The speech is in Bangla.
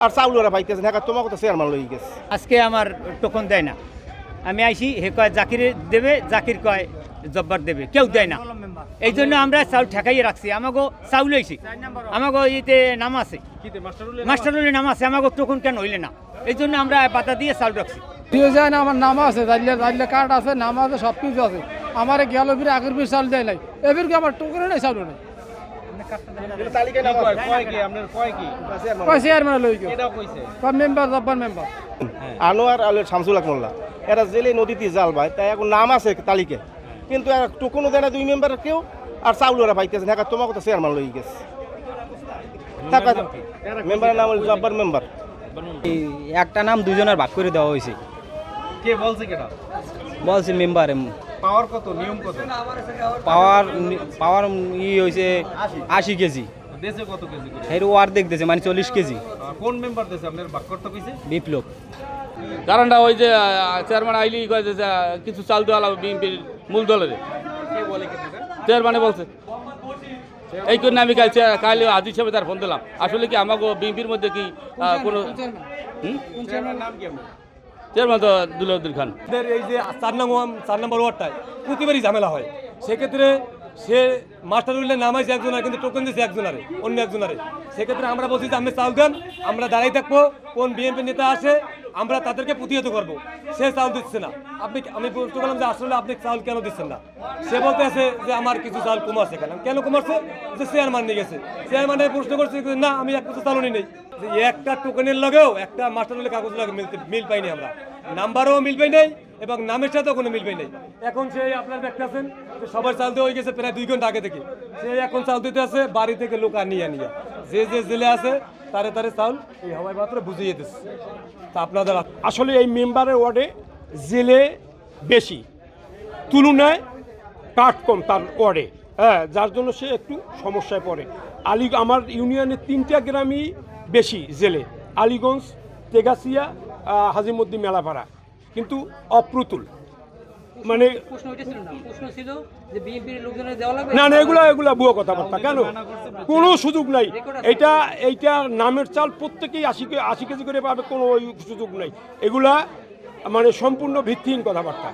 আর চাউলরা পাইতেছেন হ্যাঁ তোমাকে তো চেয়ারম্যান লই গেছে। আজকে আমার টোকন দেয় না, আমি আইসি হে কয় জাকির দেবে, জাকির কয় জব্বার দেবে, কেউ দেয় না। এই জন্য আমরা চাউল ঠেকাইয়ে রাখছি। আমাকে চাউল হয়েছি, আমাকে ইতে নাম আছে, মাস্টারুলের নাম আছে, আমাকে টোকন কেন হইলে না, এই জন্য আমরা পাতা দিয়ে চাউল রাখছি। যায় না, আমার নাম আছে, রাইলে কার্ড আছে, নাম আছে, সব কিছু আছে। আমার গেল ফিরে আগের ফিরে চাউল দেয় নাই, এবার কি আমার টোকনে নাই, চাউল নাই। আনোয়ার আলের শামসুল হক মোল্লা এরা জেলে নদীতে জাল ভাই, তাই এখন নাম আছে তালিকে, কিন্তু টোকনও দেয় না দুই মেম্বারের কেউ, আর চাউলরা পাইতেছেন হ্যাঁ তোমাকে তো চেয়ারম্যান লই গেছে। মেম্বারের নাম হল জব্বার মেম্বার। একটা নাম দুজনের ভাগ করে দেওয়া হয়েছে। কে বলছে কেটা? বলছে মেম্বার। পাওয়ার কত, নিয়ম কত? পাওয়ার পাওয়ার হয়েছে 80 কেজি। দেশে কত কেজি করে? এর অর্ধেক দিয়েছে, মানে 40 কেজি। কোন মেম্বার দেশে আপনার ভাগ করতে কইছে? বিপ্লব। কারণটা ওই যে চেয়ারম্যান আইলি কয় যে কিছু চাল দেওয়া লাগবে বিএনপির মূল দলের। কে বলে কি? চেয়ারম্যানে বলছে এই জন্য আমি কাল আজি হিসেবে তার ফোন দিলাম। আসলে কি আমাকে বিএনপির মধ্যে কি কোনো নাম কি আপনার? চেয়ারম্যান তো দুলাউদ্দিন খান। এই যে 4 নম্বর ওয়ার্ডটায় প্রতিবারই ঝামেলা হয়, সেক্ষেত্রে সে মাস্টারুল্লের নামাইছে একজনের, কিন্তু টোকেন দিয়েছে একজনারে, অন্য একজনারে। সেক্ষেত্রে আমরা বলছি যে আপনি চাউল দেন, আমরা দাঁড়াই থাকবো, কোন বিএনপি নেতা আসে আমরা তাদেরকে প্রতিহত করবো। সে চাউল দিচ্ছে না। আমি প্রশ্ন করলাম যে আসলে আপনি চাউল কেন দিচ্ছেন না? সে বলতে আছে যে আমার কিছু চাউল কমাচ্ছে। কেন কমাচ্ছে? যে চেয়ারম্যান নিয়ে গেছে। চেয়ারম্যানে প্রশ্ন করছে না আমি এক কিছু চাউলই নেই। যে একটা টোকেনের লগেও একটা মাস্টারুল্লের কাগজ লাগে মিল পাইনি আমরা, নাম্বারও মিল পাই নাই এবং নামের সাথেও কোনো মিল পাই নাই। এখন সে আপনার দেখতেছেন সবার চাল দেওয়া হয়ে গেছে প্রায় 2 ঘন্টা আগে থেকে। সে এখন চাল দিতে আছে বাড়ি থেকে লোক নিয়ে যে জেলে আছে তারে চাউল এই হওয়ায় মাত্র বুঝিয়ে দিচ্ছে। তা আপনাদের আসলে এই মেম্বারের ওয়ার্ডে জেলে বেশি, তুলনায় কাঠ কম তার ওয়ার্ডে, হ্যাঁ, যার জন্য সে একটু সমস্যায় পড়ে। আমার ইউনিয়নের 3টা গ্রামই বেশি জেলে, আলীগঞ্জ, তেগাছিয়া, হাজিমুদ্দি, মেলাপাড়া, কিন্তু অপ্রতুল। মানে না না, এগুলা ভুয়ো কথাবার্তা। কেন? কোনো সুযোগ নাই। এইটা নামের চাল প্রত্যেকেই 80 কেজি করে পাবে, কোনো সুযোগ নাই। এগুলা মানে সম্পূর্ণ ভিত্তিহীন কথাবার্তা।